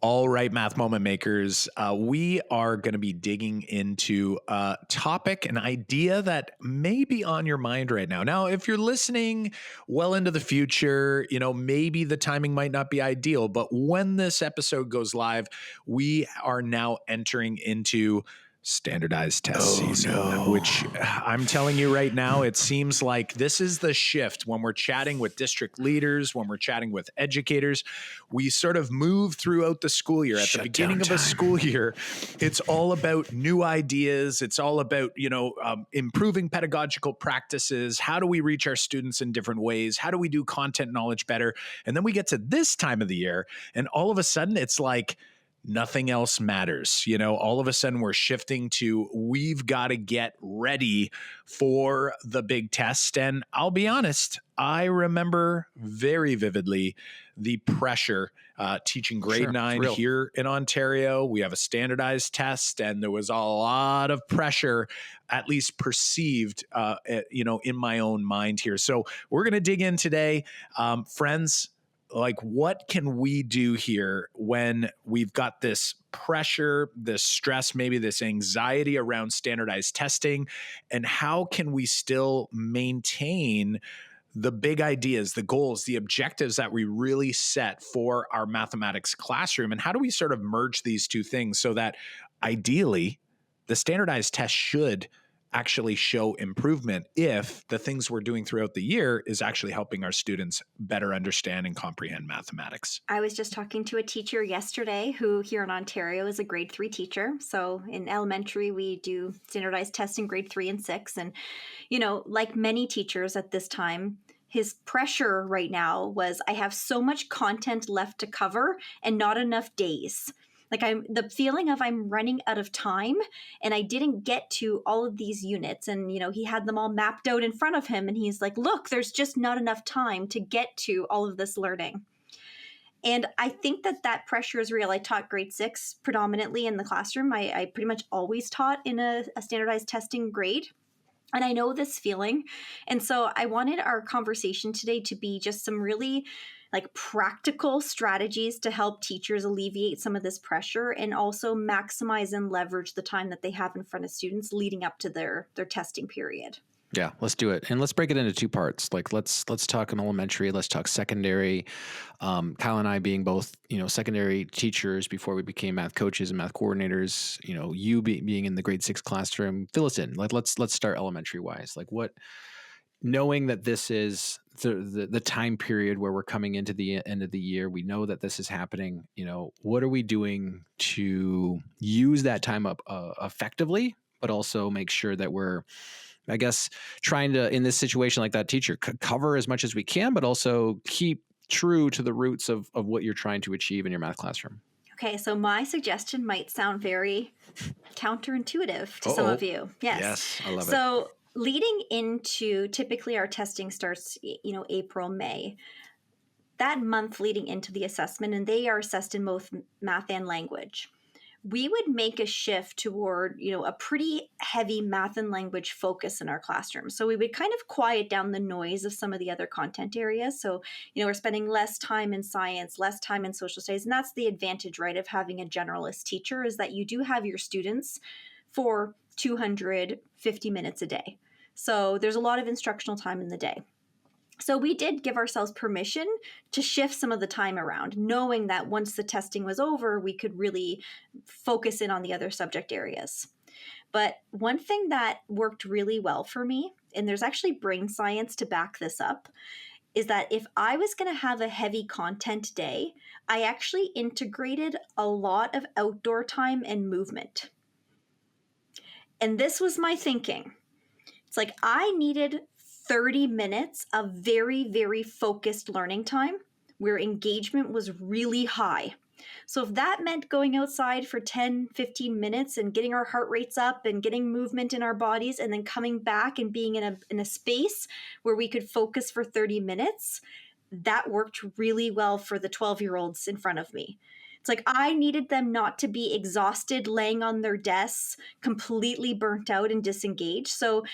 All right, Math Moment Makers, we are going to be digging into a topic, an idea that may be on your mind right now. Now, if you're listening well into the future, maybe the timing might not be ideal, but when this episode goes live, we are now entering into standardized test season, which I'm telling you right now, it seems like this is the shift when we're chatting with district leaders, when we're chatting with educators. We sort of move throughout the school year. At the beginning of a school year, it's all about new ideas. It's all about, improving pedagogical practices. How do we reach our students in different ways? How do we do content knowledge better? And then we get to this time of the year, and all of a sudden it's like, nothing else matters. All of a sudden we're shifting to, we've got to get ready for the big test. And I'll be honest, I remember very vividly the pressure teaching grade 9 here in Ontario. We have a standardized test, and there was a lot of pressure, at least perceived, in my own mind here. So we're going to dig in today. Friends, like, what can we do here when we've got this pressure, this stress, maybe this anxiety around standardized testing? And how can we still maintain the big ideas, the goals, the objectives that we really set for our mathematics classroom? And how do we sort of merge these two things so that ideally the standardized test should actually show improvement if the things we're doing throughout the year is actually helping our students better understand and comprehend mathematics? I was just talking to a teacher yesterday who here in Ontario is a grade 3 teacher. So in elementary, we do standardized tests in grade 3 and 6. And, like many teachers at this time, his pressure right now was, I have so much content left to cover and not enough days. Like, the feeling of I'm running out of time and I didn't get to all of these units. And, he had them all mapped out in front of him. And he's like, look, there's just not enough time to get to all of this learning. And I think that pressure is real. I taught grade 6 predominantly in the classroom. I pretty much always taught in a standardized testing grade. And I know this feeling. And so I wanted our conversation today to be just some really practical strategies to help teachers alleviate some of this pressure and also maximize and leverage the time that they have in front of students leading up to their testing period. Yeah, let's do it. And let's break it into two parts. Let's talk in elementary, let's talk secondary. Kyle and I being both, secondary teachers before we became math coaches and math coordinators, you being in the grade 6 classroom, fill us in. Let's start elementary wise. Knowing that this is the time period where we're coming into the end of the year, we know that this is happening. What are we doing to use that time up effectively, but also make sure that we're, I guess, trying to, in this situation like that teacher, cover as much as we can, but also keep true to the roots of what you're trying to achieve in your math classroom? Okay, so my suggestion might sound very counterintuitive to some of you. Yes, I love it. So leading into, typically our testing starts, April, May. That month leading into the assessment, and they are assessed in both math and language. We would make a shift toward, a pretty heavy math and language focus in our classroom. So we would kind of quiet down the noise of some of the other content areas. So, we're spending less time in science, less time in social studies. And that's the advantage, right, of having a generalist teacher, is that you do have your students for 250 minutes a day. So there's a lot of instructional time in the day. So we did give ourselves permission to shift some of the time around, knowing that once the testing was over, we could really focus in on the other subject areas. But one thing that worked really well for me, and there's actually brain science to back this up, is that if I was going to have a heavy content day, I actually integrated a lot of outdoor time and movement. And this was my thinking. It's like I needed 30 minutes of very, very focused learning time where engagement was really high. So if that meant going outside for 10, 15 minutes and getting our heart rates up and getting movement in our bodies and then coming back and being in a space where we could focus for 30 minutes, that worked really well for the 12-year-olds in front of me. It's like I needed them not to be exhausted, laying on their desks, completely burnt out and disengaged. So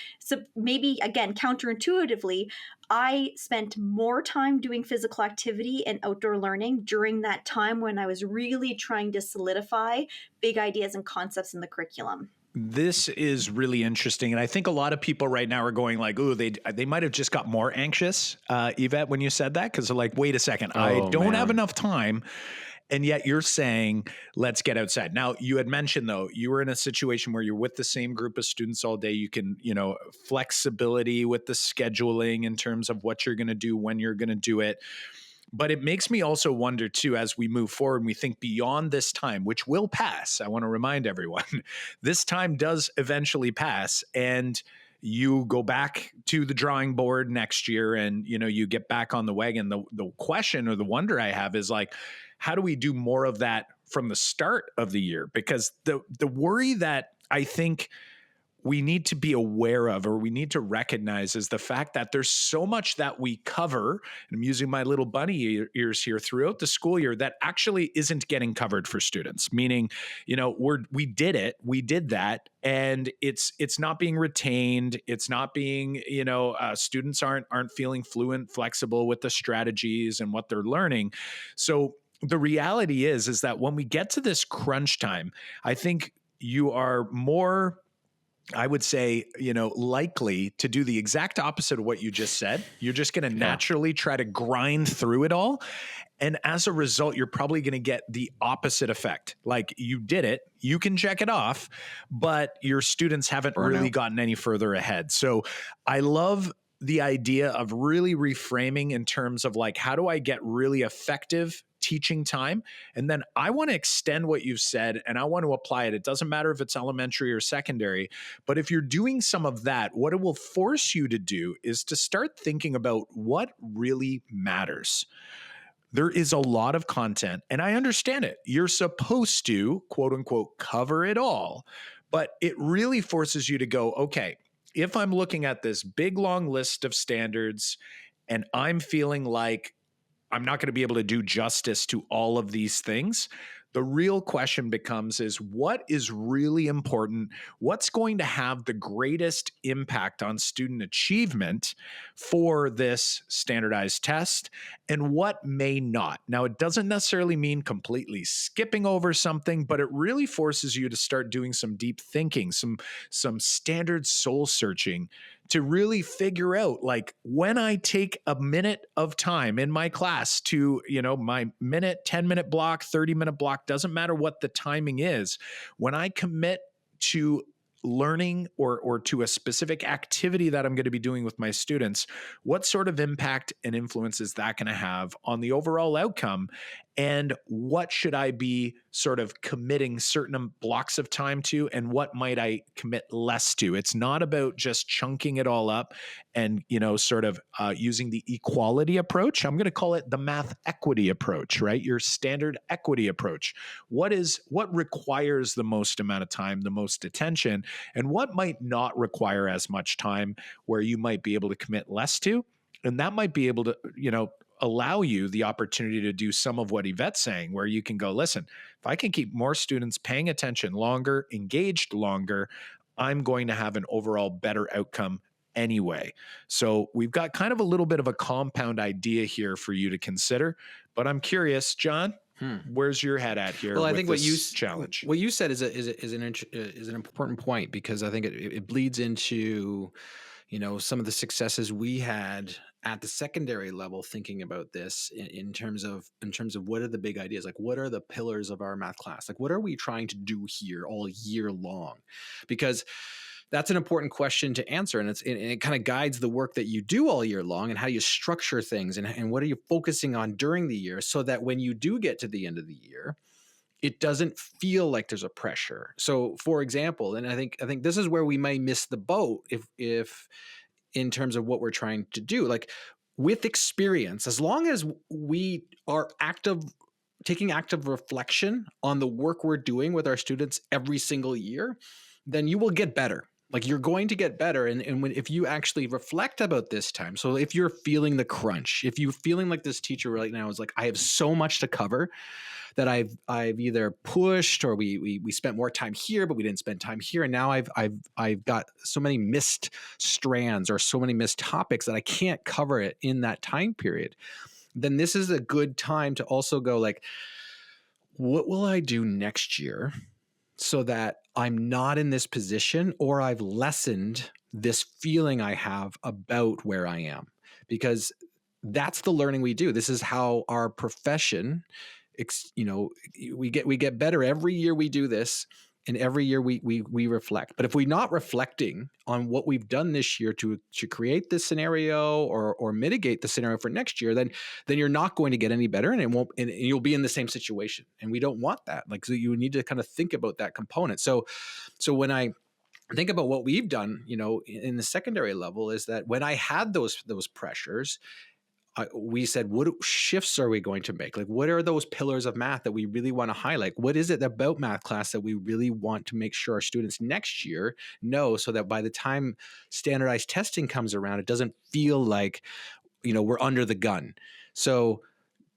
maybe, again, counterintuitively, I spent more time doing physical activity and outdoor learning during that time when I was really trying to solidify big ideas and concepts in the curriculum. This is really interesting. And I think a lot of people right now are going like, oh, they might have just got more anxious, Yvette, when you said that, because they're like, wait a second, I Oh, don't have man. enough time. And yet you're saying, let's get outside. Now, you had mentioned, though, you were in a situation where you're with the same group of students all day. You can, flexibility with the scheduling in terms of what you're going to do, when you're going to do it. But it makes me also wonder, too, as we move forward and we think beyond this time, which will pass. I want to remind everyone, this time does eventually pass. And you go back to the drawing board next year and, you get back on the wagon. The question or the wonder I have is like, how do we do more of that from the start of the year? Because the worry that I think we need to be aware of, or we need to recognize, is the fact that there's so much that we cover, and I'm using my little bunny ears here, throughout the school year that actually isn't getting covered for students. Meaning, we did that, and it's not being retained. It's not being, students aren't feeling fluent, flexible with the strategies and what they're learning. So the reality is that when we get to this crunch time, I think you are more, I would say, likely to do the exact opposite of what you just said. You're just going to naturally try to grind through it all. And as a result, you're probably going to get the opposite effect. Like, you did it, you can check it off, but your students haven't really gotten any further ahead. So I love the idea of really reframing in terms of like, how do I get really effective teaching time? And then I want to extend what you've said and I want to apply it. It doesn't matter if it's elementary or secondary, but if you're doing some of that, what it will force you to do is to start thinking about what really matters. There is a lot of content, and I understand it. You're supposed to, quote unquote, cover it all, but it really forces you to go, okay, if I'm looking at this big, long list of standards and I'm feeling like I'm not going to be able to do justice to all of these things, the real question becomes is what is really important? What's going to have the greatest impact on student achievement for this standardized test, and what may not? Now, it doesn't necessarily mean completely skipping over something, but it really forces you to start doing some deep thinking, some standard soul searching to really figure out, like, when I take a minute of time in my class to, my minute, 10-minute block, 30-minute block, doesn't matter what the timing is, when I commit to learning or to a specific activity that I'm going to be doing with my students, what sort of impact and influence is that going to have on the overall outcome? And what should I be sort of committing certain blocks of time to, and what might I commit less to? It's not about just chunking it all up and, sort of using the equality approach. I'm going to call it the math equity approach, right? Your standard equity approach. What requires the most amount of time, the most attention, and what might not require as much time where you might be able to commit less to? And that might be able to, allow you the opportunity to do some of what Yvette's saying, where you can go, listen, if I can keep more students paying attention longer, engaged longer, I'm going to have an overall better outcome anyway. So we've got kind of a little bit of a compound idea here for you to consider, but I'm curious, John, where's your head at here? Well, I think what you said is an important point, because I think it bleeds into, some of the successes we had at the secondary level, thinking about this in terms of what are the big ideas, like what are the pillars of our math class, like what are we trying to do here all year long, because that's an important question to answer, and it kind of guides the work that you do all year long, and how you structure things, and what are you focusing on during the year, so that when you do get to the end of the year, it doesn't feel like there's a pressure. So, for example, and I think this is where we may miss the boat if in terms of what we're trying to do, like with experience, as long as we are taking active reflection on the work we're doing with our students every single year, then you will get better. Like you're going to get better. And if you actually reflect about this time, so if you're feeling the crunch, if you're feeling like this teacher right now is like, I have so much to cover that I've either pushed or we spent more time here, but we didn't spend time here. And now I've got so many missed strands or so many missed topics that I can't cover it in that time period. Then this is a good time to also go like, what will I do next year so that I'm not in this position, or I've lessened this feeling I have about where I am? Because that's the learning we do. This is how our profession, we get better every year we do this, and every year we reflect. But if we're not reflecting on what we've done this year to create this scenario or mitigate the scenario for next year, then you're not going to get any better, and it won't, and you'll be in the same situation. And we don't want that. Like, so you need to kind of think about that component. So when I think about what we've done, in the secondary level, is that when I had those pressures, we said, what shifts are we going to make? Like, what are those pillars of math that we really want to highlight? What is it about math class that we really want to make sure our students next year know, so that by the time standardized testing comes around, it doesn't feel like, we're under the gun. So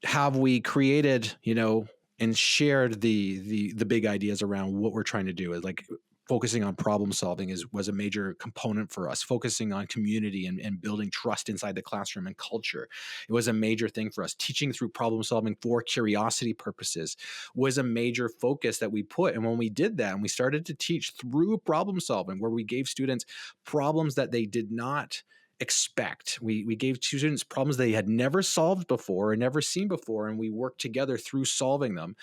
have we created, and shared the big ideas around what we're trying to do? Is like, focusing on problem solving was a major component for us. Focusing on community and building trust inside the classroom and culture, it was a major thing for us. Teaching through problem solving for curiosity purposes was a major focus that we put. And when we did that, and we started to teach through problem solving, where we gave students problems that they did not expect. We gave students problems they had never solved before or never seen before, and we worked together through solving them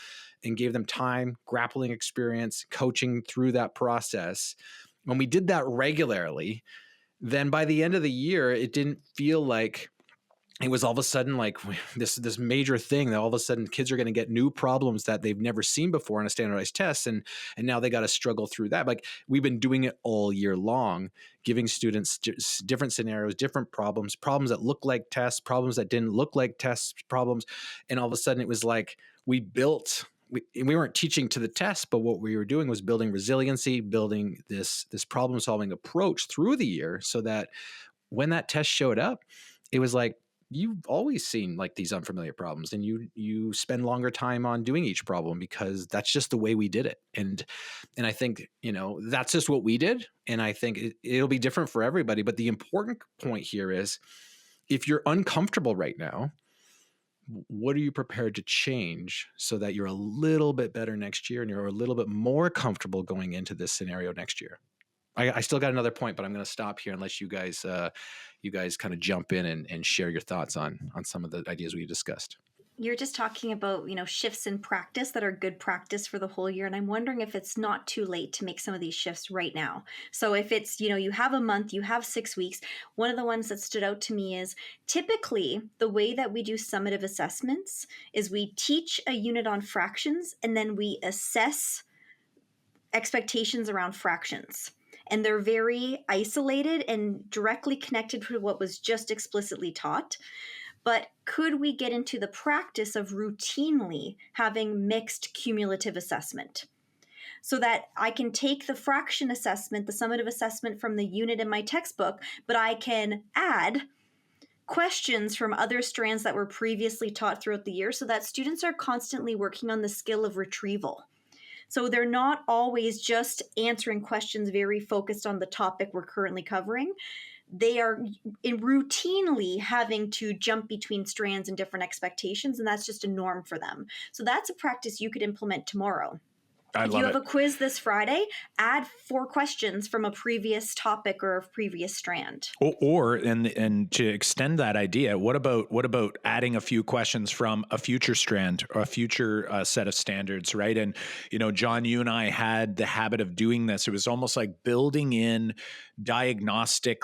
and gave them time, grappling experience, coaching through that process. When we did that regularly, then by the end of the year, it didn't feel like it was all of a sudden like this major thing that all of a sudden kids are going to get new problems that they've never seen before in a standardized test. And now they got to struggle through that. Like, we've been doing it all year long, giving students different scenarios, different problems that look like tests, problems that didn't look like tests, problems. And all of a sudden it was like we weren't teaching to the test, but what we were doing was building resiliency, building this problem solving approach through the year, so that when that test showed up, it was like, you've always seen like these unfamiliar problems, and you spend longer time on doing each problem because that's just the way we did it. And I think, that's just what we did. And I think it'll be different for everybody. But the important point here is, if you're uncomfortable right now, what are you prepared to change so that you're a little bit better next year and you're a little bit more comfortable going into this scenario next year? I still got another point, but I'm going to stop here unless you guys kind of jump in and share your thoughts on some of the ideas we discussed. You're just talking about, shifts in practice that are good practice for the whole year. And I'm wondering if it's not too late to make some of these shifts right now. So if it's, you have a month, you have 6 weeks, one of the ones that stood out to me is typically the way that we do summative assessments is we teach a unit on fractions, and then we assess expectations around fractions. And they're very isolated and directly connected to what was just explicitly taught. But could we get into the practice of routinely having mixed cumulative assessment, so that I can take the fraction assessment, the summative assessment from the unit in my textbook, but I can add questions from other strands that were previously taught throughout the year, so that students are constantly working on the skill of retrieval. So they're not always just answering questions very focused on the topic we're currently covering. They are routinely having to jump between strands and different expectations, and that's just a norm for them. So that's a practice you could implement tomorrow. If you have a quiz this Friday, add 4 questions from a previous topic or a previous strand. Or to extend that idea, what about adding a few questions from a future strand or a future set of standards, right? And John, you and I had the habit of doing this. It was almost like building in diagnostic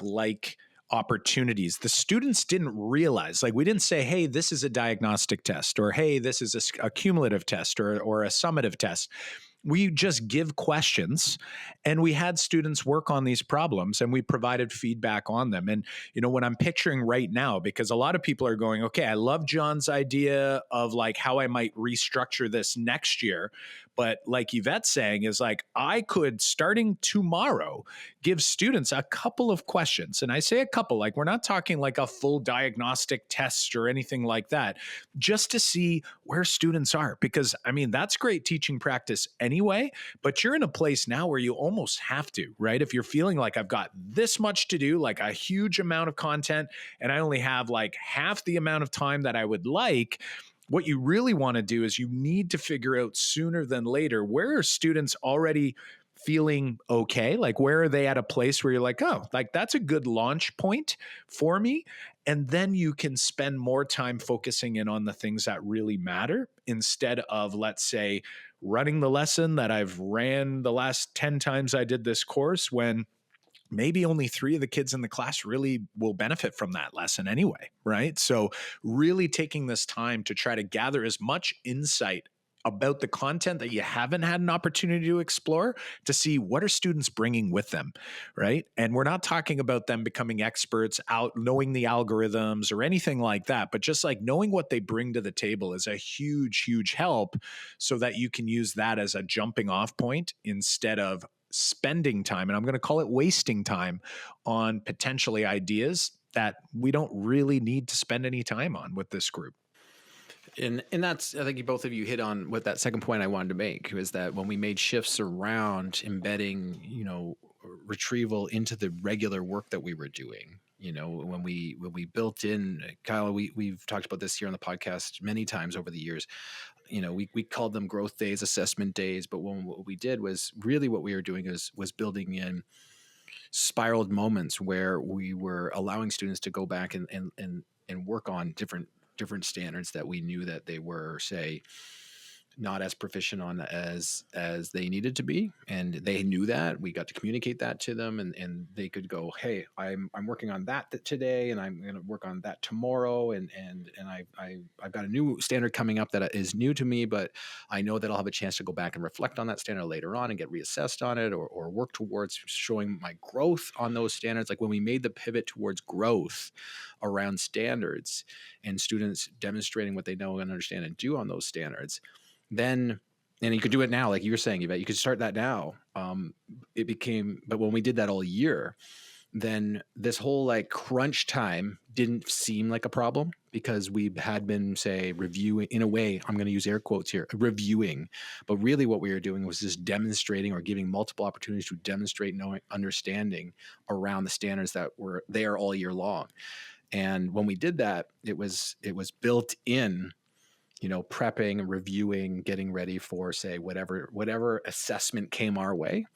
opportunities. The students didn't realize, we didn't say, hey, this is a diagnostic test, or hey, this is a cumulative test or a summative test. we just give questions, and we had students work on these problems, and we provided feedback on them. And what I'm picturing right now, because a lot of people are going, okay, I love John's idea of like how I might restructure this next year, but like Yvette's saying, is like, I could, starting tomorrow, give students a couple of questions. And I say a couple, like we're not talking like a full diagnostic test or anything like that, just to see where students are. Because I mean, that's great teaching practice anyway, but you're in a place now where you almost have to, right? If you're feeling like I've got this much to do, like a huge amount of content, and I only have like half the amount of time that I would like, what you really want to do is you need to figure out sooner than later, where are students already feeling okay? Like, where are they at a place where you're like, oh, like that's a good launch point for me? And then you can spend more time focusing in on the things that really matter, instead of, let's say, running the lesson that I've ran the last 10 times I did this course, when maybe only 3 of the kids in the class really will benefit from that lesson anyway, right? So really taking this time to try to gather as much insight about the content that you haven't had an opportunity to explore, to see what are students bringing with them, right? And we're not talking about them becoming experts, out knowing the algorithms or anything like that, but just like knowing what they bring to the table is a huge, huge help, so that you can use that as a jumping off point, instead of spending time, and I'm going to call it wasting time, on potentially ideas that we don't really need to spend any time on with this group. And that's, I think you, both of you hit on what that second point I wanted to make, was that when we made shifts around embedding, retrieval into the regular work that we were doing, when we built in, Kyle, we've talked about this here on the podcast many times over the years. We called them growth days, assessment days, but what we did was really, what we were doing was building in spiraled moments where we were allowing students to go back and work on different standards that we knew that they were, say, not as proficient on as they needed to be, and they knew that. We got to communicate that to them, and they could go, hey, I'm working on that today, and I'm going to work on that tomorrow, and I've got a new standard coming up that is new to me, but I know that I'll have a chance to go back and reflect on that standard later on and get reassessed on it, or work towards showing my growth on those standards. Like when we made the pivot towards growth around standards and students demonstrating what they know and understand and do on those standards, then, and you could do it now, like you were saying, Yvette, you could start that now. It became, but when we did that all year, then this whole like crunch time didn't seem like a problem, because we had been, say, reviewing, in a way, I'm going to use air quotes here, reviewing, but really what we were doing was just demonstrating, or giving multiple opportunities to demonstrate knowing, understanding around the standards that were there all year long. And when we did that, it was built in, prepping and reviewing, getting ready for, say, whatever assessment came our way.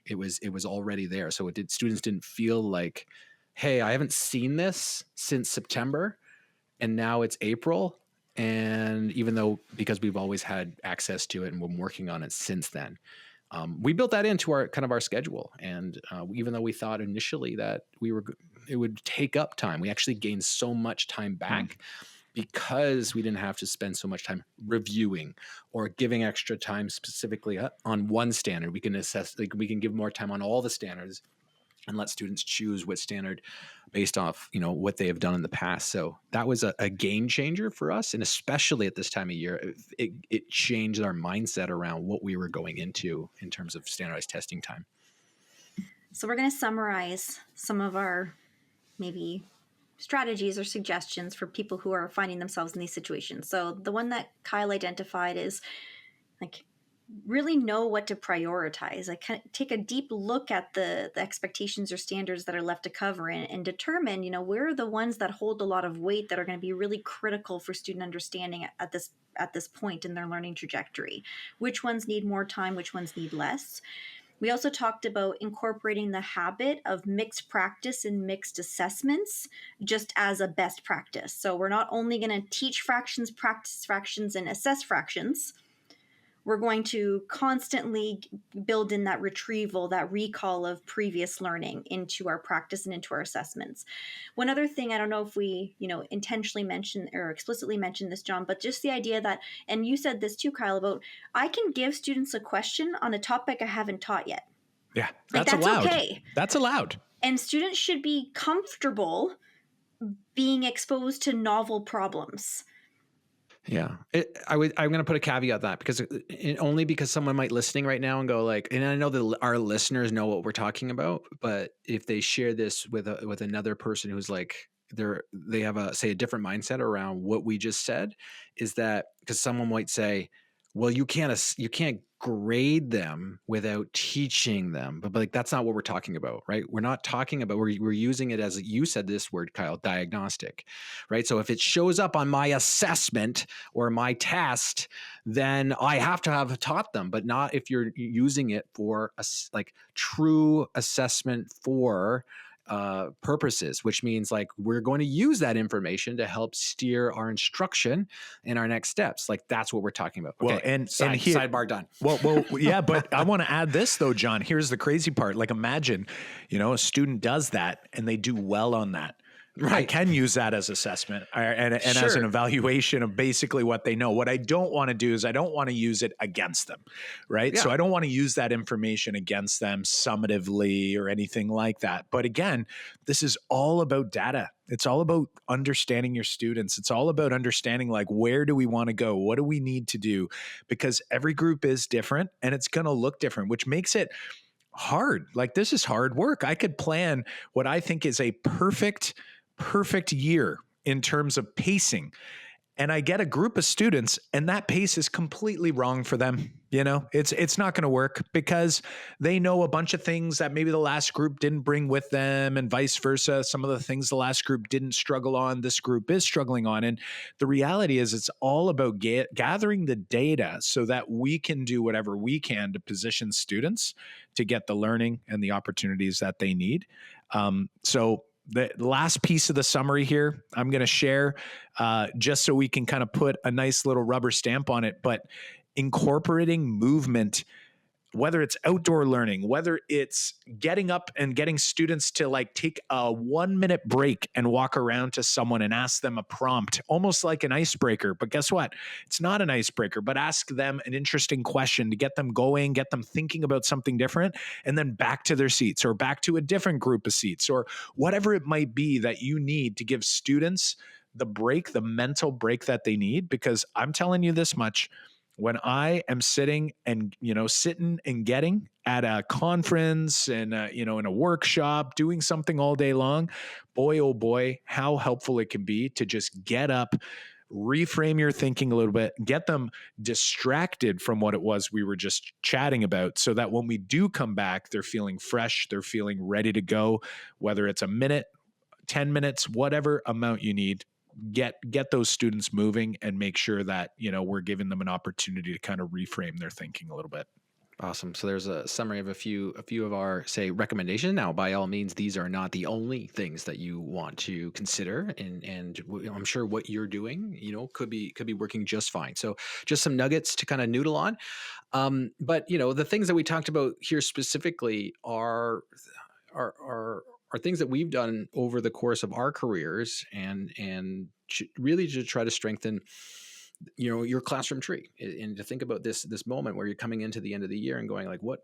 It was already there. So students didn't feel like, hey, I haven't seen this since September and now it's April. And even though, because we've always had access to it and been working on it since then, we built that into our schedule. And even though we thought initially that it would take up time, we actually gained so much time back. Because we didn't have to spend so much time reviewing or giving extra time specifically on one standard. We can assess, like we can give more time on all the standards and let students choose what standard based off, what they have done in the past. So that was a game changer for us. And especially at this time of year, it changed our mindset around what we were going into in terms of standardized testing time. So we're going to summarize some of our maybe strategies or suggestions for people who are finding themselves in these situations. So the one that Kyle identified is like, really know what to prioritize. Like, kind of take a deep look at the expectations or standards that are left to cover, and determine, where are the ones that hold a lot of weight that are going to be really critical for student understanding at this point in their learning trajectory. Which ones need more time, which ones need less. We also talked about incorporating the habit of mixed practice and mixed assessments just as a best practice. So we're not only going to teach fractions, practice fractions, and assess fractions. We're going to constantly build in that retrieval, that recall of previous learning into our practice and into our assessments. One other thing, I don't know if we, intentionally mentioned or explicitly mentioned this, John, but just the idea that, and you said this too, Kyle, about I can give students a question on a topic I haven't taught yet. Yeah, Like, that's that's allowed. okay. That's allowed. And students should be comfortable being exposed to novel problems. Yeah, I'm going to put a caveat on that because only because someone might listening right now and go like, and I know that our listeners know what we're talking about, but if they share this with another person who's like they have a different mindset around what we just said, is that because someone might say, well, you can't grade them without teaching them, but like that's not what we're talking about, right? We're not talking about we're using it as you said this word, Kyle, diagnostic, right? So if it shows up on my assessment or my test, then I have to have taught them, but not if you're using it for like true assessment for purposes, which means like we're going to use that information to help steer our instruction and our next steps. Like that's what we're talking about. Okay. Well, and here, sidebar done. Well, yeah, but I want to add this though, John. Here's the crazy part. Like imagine, a student does that and they do well on that. Right. I can use that as assessment and as an evaluation of basically what they know. What I don't want to do is I don't want to use it against them, right? Yeah. So I don't want to use that information against them summatively or anything like that. But again, this is all about data. It's all about understanding your students. It's all about understanding like, where do we want to go? What do we need to do? Because every group is different and it's going to look different, which makes it hard. Like this is hard work. I could plan what I think is a perfect year in terms of pacing. And I get a group of students and that pace is completely wrong for them. It's not going to work because they know a bunch of things that maybe the last group didn't bring with them and vice versa. Some of the things the last group didn't struggle on, this group is struggling on. And the reality is it's all about gathering the data so that we can do whatever we can to position students to get the learning and the opportunities that they need. So the last piece of the summary here, I'm going to share just so we can kind of put a nice little rubber stamp on it, but incorporating movement, whether it's outdoor learning, whether it's getting up and getting students to like take a 1-minute break and walk around to someone and ask them a prompt, almost like an icebreaker. But guess what? It's not an icebreaker, but ask them an interesting question to get them going, get them thinking about something different, and then back to their seats or back to a different group of seats or whatever it might be that you need to give students the break, the mental break that they need. Because I'm telling you this much, when I am sitting and getting at a conference and in a workshop, doing something all day long, boy, oh boy, how helpful it can be to just get up, reframe your thinking a little bit, get them distracted from what it was we were just chatting about, so that when we do come back, they're feeling fresh, they're feeling ready to go, whether it's a minute, 10 minutes, whatever amount you need. Get those students moving and make sure that, we're giving them an opportunity to kind of reframe their thinking a little bit. Awesome. So there's a summary of a few of our, say, recommendations. Now, by all means, these are not the only things that you want to consider, and I'm sure what you're doing, could be working just fine. So just some nuggets to kind of noodle on. But the things that we talked about here specifically are things that we've done over the course of our careers and really to try to strengthen your classroom tree, and to think about this moment where you're coming into the end of the year and going like, what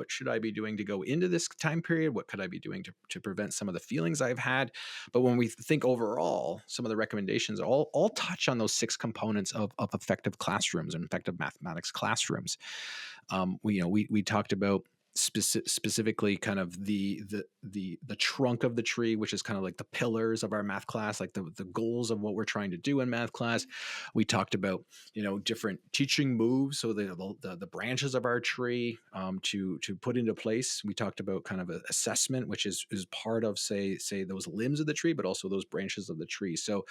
should I be doing to go into this time period? What could I be doing to prevent some of the feelings I've had? But when we think overall, some of the recommendations all touch on those 6 components of effective classrooms and effective mathematics classrooms. We talked about specifically kind of the trunk of the tree, which is kind of like the pillars of our math class, like the goals of what we're trying to do in math class. We talked about different teaching moves, so the branches of our tree to put into place. We talked about kind of an assessment, which is part of say those limbs of the tree, but also those branches of the tree. So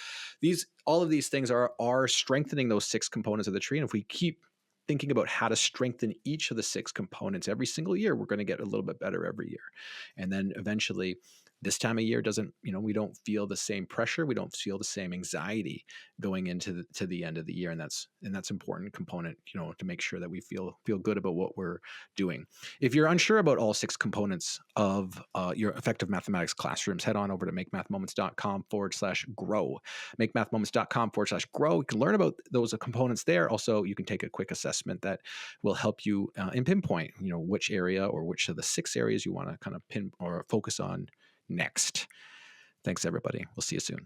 all of these things are strengthening those 6 components of the tree, and if we keep thinking about how to strengthen each of the 6 components every single year, we're going to get a little bit better every year. And then eventually this time of year doesn't, we don't feel the same pressure. We don't feel the same anxiety going into the end of the year. And that's important component, to make sure that we feel good about what we're doing. If you're unsure about all 6 components of your effective mathematics classrooms, head on over to makemathmoments.com/grow, makemathmoments.com/grow. You can learn about those components there. Also, you can take a quick assessment that will help you and pinpoint, which area or which of the 6 areas you want to kind of pin or focus on next. Thanks, everybody. We'll see you soon.